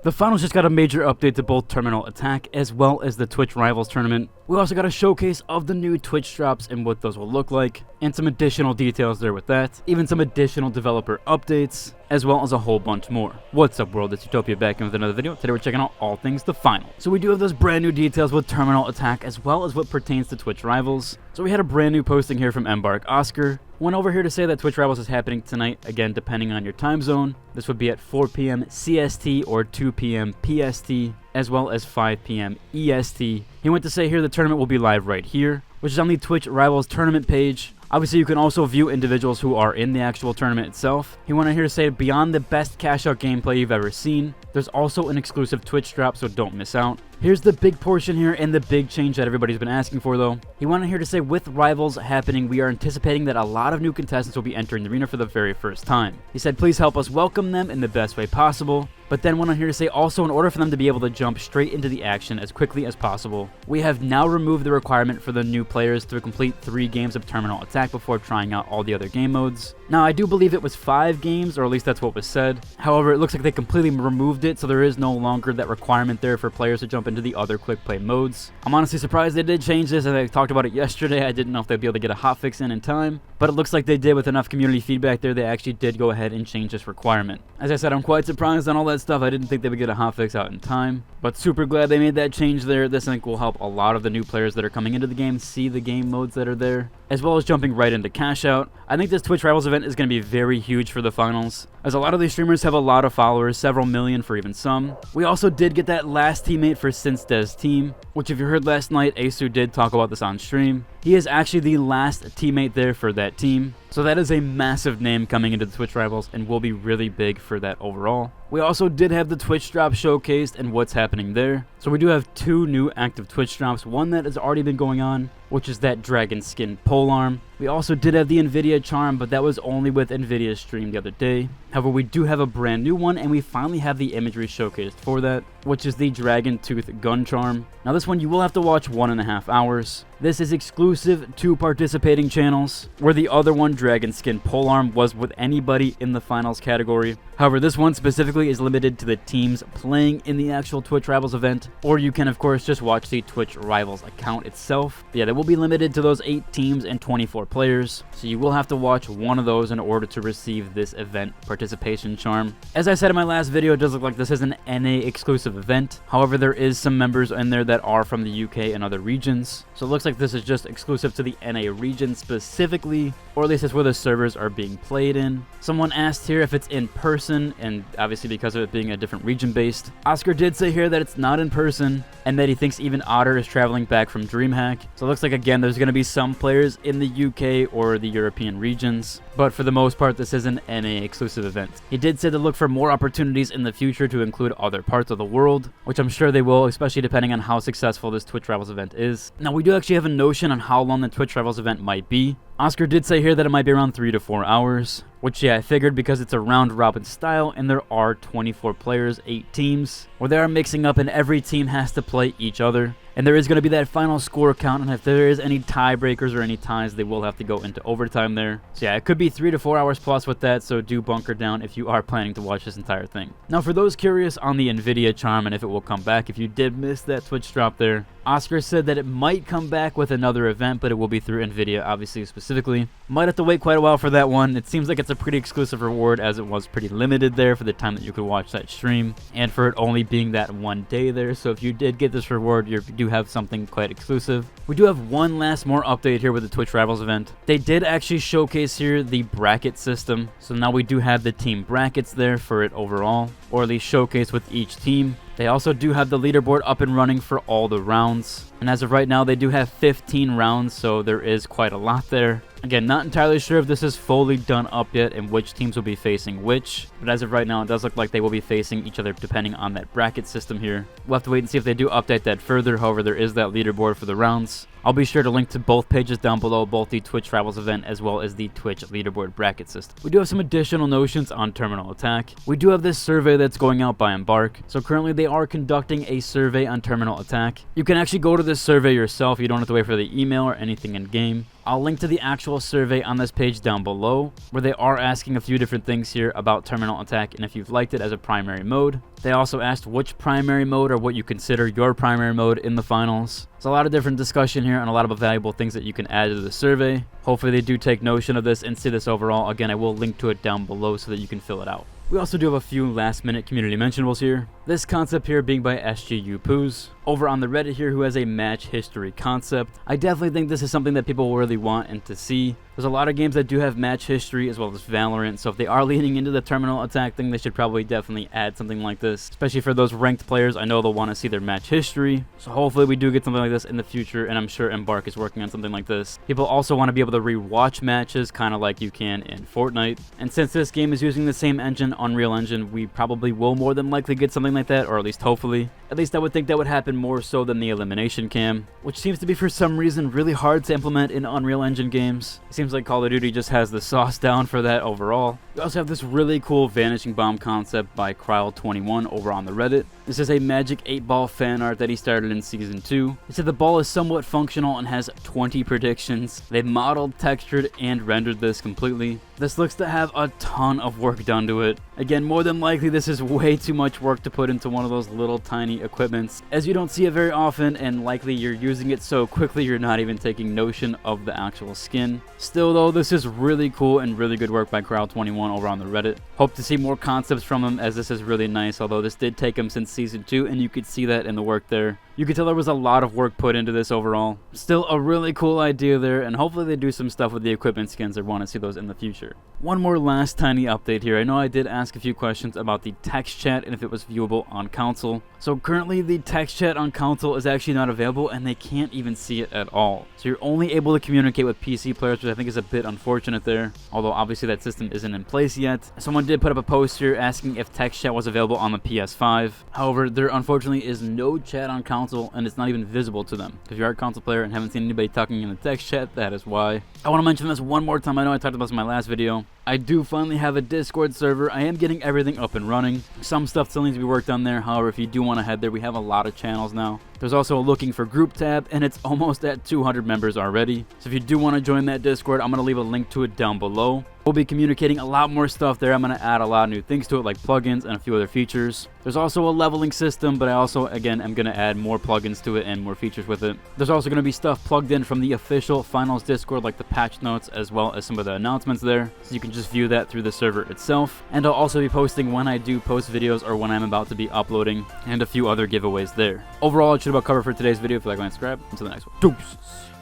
The finals just got a major update to both Terminal Attack as well as the Twitch Rivals tournament. We also got a showcase of the new Twitch drops and what those will look like, and some additional details there with that, even some additional developer updates, as well as a whole bunch more. What's up world, it's Utopia back in with another video. Today we're checking out all things the final. So we do have those brand new details with Terminal Attack as well as what pertains to Twitch Rivals. So we had a brand new posting here from Embark Oscar. Went over here to say that Twitch Rivals is happening tonight, again depending on your time zone. This would be at 4 p.m. CST or 2 p.m. PST, as well as 5 p.m. EST. He went to say here the tournament will be live right here, which is on the Twitch Rivals tournament page. Obviously, you can also view individuals who are in the actual tournament itself. He went on here to say, beyond the best cash-out gameplay you've ever seen, there's also an exclusive Twitch drop, so don't miss out. Here's the big portion here and the big change that everybody's been asking for, though. He went on here to say, with Rivals happening, we are anticipating that a lot of new contestants will be entering the arena for the very first time. He said, please help us welcome them in the best way possible. But then went on here to say, also in order for them to be able to jump straight into the action as quickly as possible, we have now removed the requirement for the new players to complete 3 games of Terminal Attack before trying out all the other game modes. Now, I do believe it was 5 games, or at least that's what was said. However, it looks like they completely removed it, so there is no longer that requirement there for players to jump into the other quick play modes. I'm honestly surprised they did change this, and I talked about it yesterday. I didn't know if they'd be able to get a hotfix in time, but it looks like they did with enough community feedback there. They actually did go ahead and change this requirement. As I said, I'm quite surprised on all that stuff. I didn't think they would get a hotfix out in time, but super glad they made that change there. This I think will help a lot of the new players that are coming into the game see the game modes that are there, as well as jumping right into cash out. I think this Twitch Rivals event is going to be very huge for the finals, as a lot of these streamers have a lot of followers, several million for even some. We also did get that last teammate for Sinstez team, which if you heard last night, Asu did talk about this on stream. He is actually the last teammate there for that team. So that is a massive name coming into the Twitch Rivals and will be really big for that overall. We also did have the Twitch drop showcased and what's happening there. So we do have 2 new active Twitch drops, one that has already been going on, which is that dragon skin polearm. We also did have the Nvidia charm, but that was only with Nvidia's stream the other day. However, we do have a brand new one, and we finally have the imagery showcased for that, which is the Dragon Tooth gun charm. Now this one you will have to watch 1.5 hours. This is exclusive to participating channels, where the other one, Dragon Skin Polearm, was with anybody in the finals category. However, this one specifically is limited to the teams playing in the actual Twitch Rivals event, or you can of course just watch the Twitch Rivals account itself. But yeah, they will be limited to those 8 teams and 24 players, so you will have to watch one of those in order to receive this event participation charm. As I said in my last video, it does look like this is an NA exclusive event. However, there is some members in there that are from the UK and other regions, so it looks like this is just exclusive to the NA region specifically, or at least that's where the servers are being played in. Someone asked here if it's in person, and obviously because of it being a different region based, Oscar did say here that it's not in person, and that he thinks even Otter is traveling back from DreamHack. So it looks like again there's going to be some players in the UK or the European regions, but for the most part this is an NA exclusive event. He did say to look for more opportunities in the future to include other parts of the world, which I'm sure they will, especially depending on how successful this Twitch Rivals event is. Now we do actually have a notion on how long the Twitch Rivals event might be. Oscar did say here that it might be around 3 to 4 hours, which yeah, I figured because it's a round robin style and there are 24 players, 8 teams, where they are mixing up and every team has to play each other. And there is going to be that final score count, and if there is any tiebreakers or any ties, they will have to go into overtime there. So yeah, it could be 3 to 4 hours plus with that, so do bunker down if you are planning to watch this entire thing. Now for those curious on the Nvidia charm and if it will come back, if you did miss that Twitch drop there, Oscar said that it might come back with another event, but it will be through Nvidia, obviously, specifically. Might have to wait quite a while for that one. It seems like it's a pretty exclusive reward, as it was pretty limited there for the time that you could watch that stream, and for it only being that one day there. So if you did get this reward, you do have something quite exclusive. We do have one last more update here with the Twitch Rivals event. They did actually showcase here the bracket system, so now we do have the team brackets there for it overall, or at least showcase with each team. They also do have the leaderboard up and running for all the rounds, and as of right now they do have 15 rounds, so there is quite a lot there. Again, not entirely sure if this is fully done up yet and which teams will be facing which, but as of right now it does look like they will be facing each other depending on that bracket system here. We'll have to wait and see if they do update that further. However, there is that leaderboard for the rounds. I'll be sure to link to both pages down below, both the Twitch Rivals event as well as the Twitch leaderboard bracket system. We do have some additional notions on Terminal Attack. We do have this survey that's going out by Embark. So currently they are conducting a survey on Terminal Attack. You can actually go to this survey yourself. You don't have to wait for the email or anything in game. I'll link to the actual survey on this page down below, where they are asking a few different things here about Terminal Attack and if you've liked it as a primary mode. They also asked which primary mode or what you consider your primary mode in the finals. There's a lot of different discussion here and a lot of valuable things that you can add to the survey. Hopefully they do take notion of this and see this overall. Again, I will link to it down below so that you can fill it out. We also do have a few last minute community mentionables here. This concept here being by SGU Poos over on the Reddit here, who has a match history concept. I definitely think this is something that people really want and to see. There's a lot of games that do have match history as well as Valorant, so if they are leaning into the terminal attack thing, they should probably definitely add something like this, especially for those ranked players. I know they'll want to see their match history, so hopefully we do get something like this in the future, and I'm sure Embark is working on something like this. People also want to be able to re-watch matches, kind of like you can in Fortnite, and since this game is using the same engine, Unreal Engine, we probably will more than likely get something like that, or at least hopefully. At least I would think that would happen more so than the elimination cam, which seems to be for some reason really hard to implement in Unreal Engine games. It seems like Call of Duty just has the sauce down for that overall. We also have this really cool Vanishing Bomb concept by Kryl21 over on the Reddit. This is a Magic 8 Ball fan art that he started in Season 2. He said the ball is somewhat functional and has 20 predictions. They modeled, textured, and rendered this completely. This looks to have a ton of work done to it. Again, more than likely this is way too much work to put into one of those little tiny equipments, as you don't see it very often, and likely you're using it so quickly you're not even taking notion of the actual skin. Still though, this is really cool and really good work by Kryl21 over on the Reddit. Hope to see more concepts from him, as this is really nice, although this did take him since Season 2, and you could see that in the work there. You could tell there was a lot of work put into this overall. Still a really cool idea there, and hopefully they do some stuff with the equipment skins. I want to see those in the future. One more last tiny update here. I know I did ask a few questions about the text chat and if it was viewable on console. So currently the text chat on console is actually not available, and they can't even see it at all. So you're only able to communicate with PC players, which I think is a bit unfortunate there, although obviously that system isn't in place yet. Someone did put up a post here asking if text chat was available on the PS5. However, there unfortunately is no chat on console, and it's not even visible to them. If you are a console player and haven't seen anybody talking in the text chat, that is why. I want to mention this one more time. I know I talked about this in my last video. I do finally have a Discord server. I am getting everything up and running. Some stuff still needs to be worked on there. However, if you do want to head there, we have a lot of channels now. There's also a looking for group tab, and it's almost at 200 members already. So if you do want to join that Discord, I'm going to leave a link to it down below. We'll be communicating a lot more stuff there. I'm going to add a lot of new things to it, like plugins and a few other features. There's also a leveling system, but I also, again, am going to add more plugins to it and more features with it. There's also going to be stuff plugged in from the official Finals Discord, like the patch notes, as well as some of the announcements there. So you can just view that through the server itself. And I'll also be posting when I do post videos or when I'm about to be uploading, and a few other giveaways there. Overall, it should about cover for today's video. If you like, subscribe. Until the next one. Deuces.